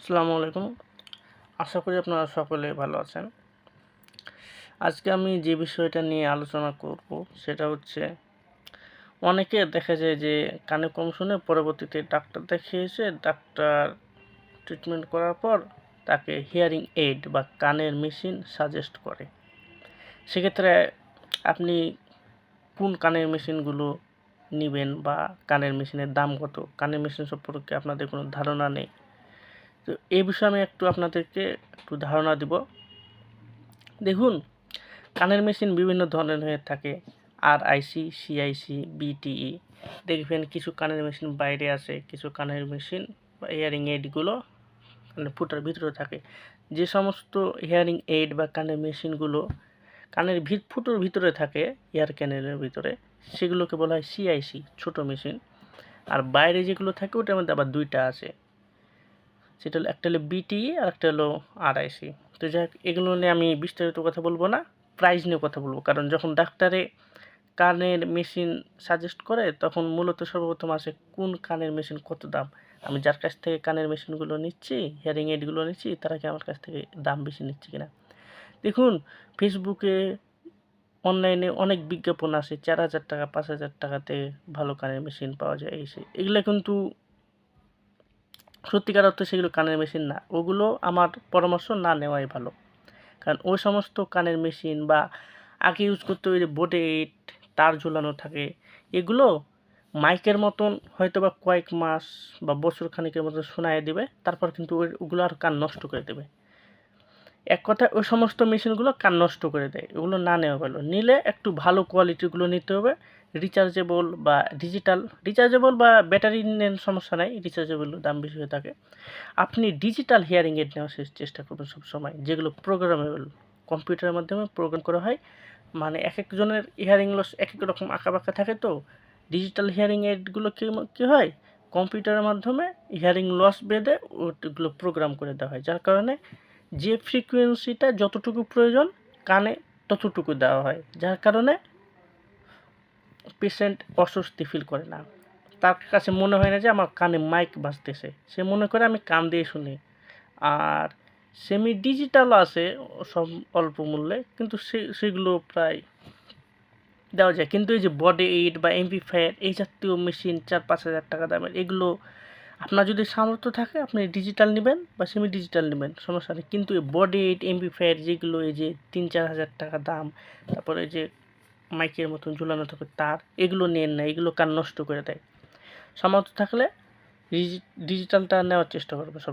আসসালামু আলাইকুম। আশা করি আপনারা সকলে ভালো আছেন। আজকে আমি যে বিষয়টা নিয়ে আলোচনা করব সেটা হচ্ছে অনেকে দেখা যায় যে কানে কম শুনে পরবর্তীতে ডাক্তার দেখিয়েছে, ডাক্তার ট্রিটমেন্ট করার পর তাকে হিয়ারিং এইড বা কানের মেশিন সাজেস্ট করে। সেক্ষেত্রে আপনি কোন কানের মেশিনগুলো নিবেন বা কানের মেশিনের দাম কত, কানের মেশিন সম্পর্কে আপনাদের কোনো ধারণা নেই। তো এই বিষয়ে আমি আপনাদেরকে একটু ধারণা দিব। দেখুন, কানের মেশিন বিভিন্ন ধরনের হয়ে থাকে। RIC, CIC, BTE. দেখবেন কিছু কানের মেশিন বাইরে আছে, কিছু কানের মেশিন বা হিয়ারিং এইডগুলো মানে ফুটার ভিতরে থাকে। যে সমস্ত হিয়ারিং এইড বা কানের মেশিনগুলো কানের ফুটোর ভিতরে থাকে, এয়ার ক্যানেলের ভিতরে, সেগুলোকে বলা হয় সিআইসি, ছোট মেশিন। আর বাইরে যেগুলো থাকে ওটার মধ্যে আবার দুইটা আছে, সেটা হলো একটা হলো বিটিই আর একটা হলো আরআইসি। তো যাই হোক, এগুলো নিয়ে আমি বিস্তারিত কথা বলবো না, প্রাইস নিয়ে কথা বলবো। কারণ যখন ডাক্তারে কানের মেশিন সাজেস্ট করে তখন মূলত সর্বপ্রথম আসে কোন কানের মেশিন কত দাম। আমি যার কাছ থেকে কানের মেশিনগুলো নিচ্ছি, হিয়ারিং এইডগুলো নিচ্ছি, তারা কি আমার কাছ থেকে দাম বেশি নিচ্ছে কিনা। দেখুন, ফেসবুকে, অনলাইনে অনেক বিজ্ঞাপন আসে 4,000 টাকা 5,000 টাকাতে ভালো কানের মেশিন পাওয়া যায়। এগুলো কিন্তু সত্যিকার অর্থে সেগুলো কানের মেশিন না। ওগুলো আমার পরামর্শ না নেওয়াই ভালো। কারণ ওই সমস্ত কানের মেশিন বা আগে ইউজ করতে ওই যে বোটে তার ঝুলানো থাকে, এগুলো মাইকের মতন হয়তো বা কয়েক মাস বা বছর খানিকের মতো শোনায় দেবে, তারপর কিন্তু ওগুলো আর কান নষ্ট করে দেবে। এক কথায় ওই সমস্ত মেশিনগুলো কান নষ্ট করে দেয়, ওগুলো না নেওয়া ভালো। নিলে একটু ভালো কোয়ালিটিগুলো নিতে হবে, রিচার্জেবল বা ডিজিটাল। রিচার্জেবল বা ব্যাটারি নেন সমস্যা নাই, রিচার্জেবল দাম বেশি হয়ে থাকে। আপনি ডিজিটাল হিয়ারিং এইড নেওয়ার চেষ্টা করবেন সবসময়, যেগুলো প্রোগ্রামেবল, কম্পিউটারের মাধ্যমে প্রোগ্রাম করা হয়। মানে এক একজনের হিয়ারিং লস এক এক রকম আঁকাবাঁকা থাকে। তো ডিজিটাল হিয়ারিং এইডগুলো কী হয়, কম্পিউটারের মাধ্যমে হিয়ারিং লস বেঁধে ওগুলো প্রোগ্রাম করে দেওয়া হয়, যার কারণে যে ফ্রিকোয়েন্সিটা যতটুকু প্রয়োজন কানে ততটুকু দেওয়া হয়, যার কারণে পেশেন্ট অস্বস্তি ফিল করে না। তার কাছে মনে হয় না যে আমার কানে মাইক বাজতেছে, সে মনে করে আমি কান দিয়ে শুনি। আর সেমি ডিজিটালও আছে সব অল্প মূল্যে, কিন্তু সেগুলো প্রায় দেওয়া যায়। কিন্তু এই যে বডি এইড বা এমপ্লিফায়ার এই জাতীয় মেশিন 4-5 হাজার টাকা দামের, এগুলো আপনার যদি সামর্থ্য থাকে আপনি ডিজিটাল নেবেন বা সেমি ডিজিটাল নেবেন, সমস্যা নেই। কিন্তু এই বডি এইড এমপ্লিফায়ার যেগুলো এই যে 3-4 হাজার টাকা দাম, তারপরে এই যে মাইকের মতন ঝুলানো থাকে তার, এগুলো নেন না, এগুলো কান নষ্ট করে দেয়। সামর্থ্য থাকলে ডিজিটালটা নেওয়ার চেষ্টা করবে সব।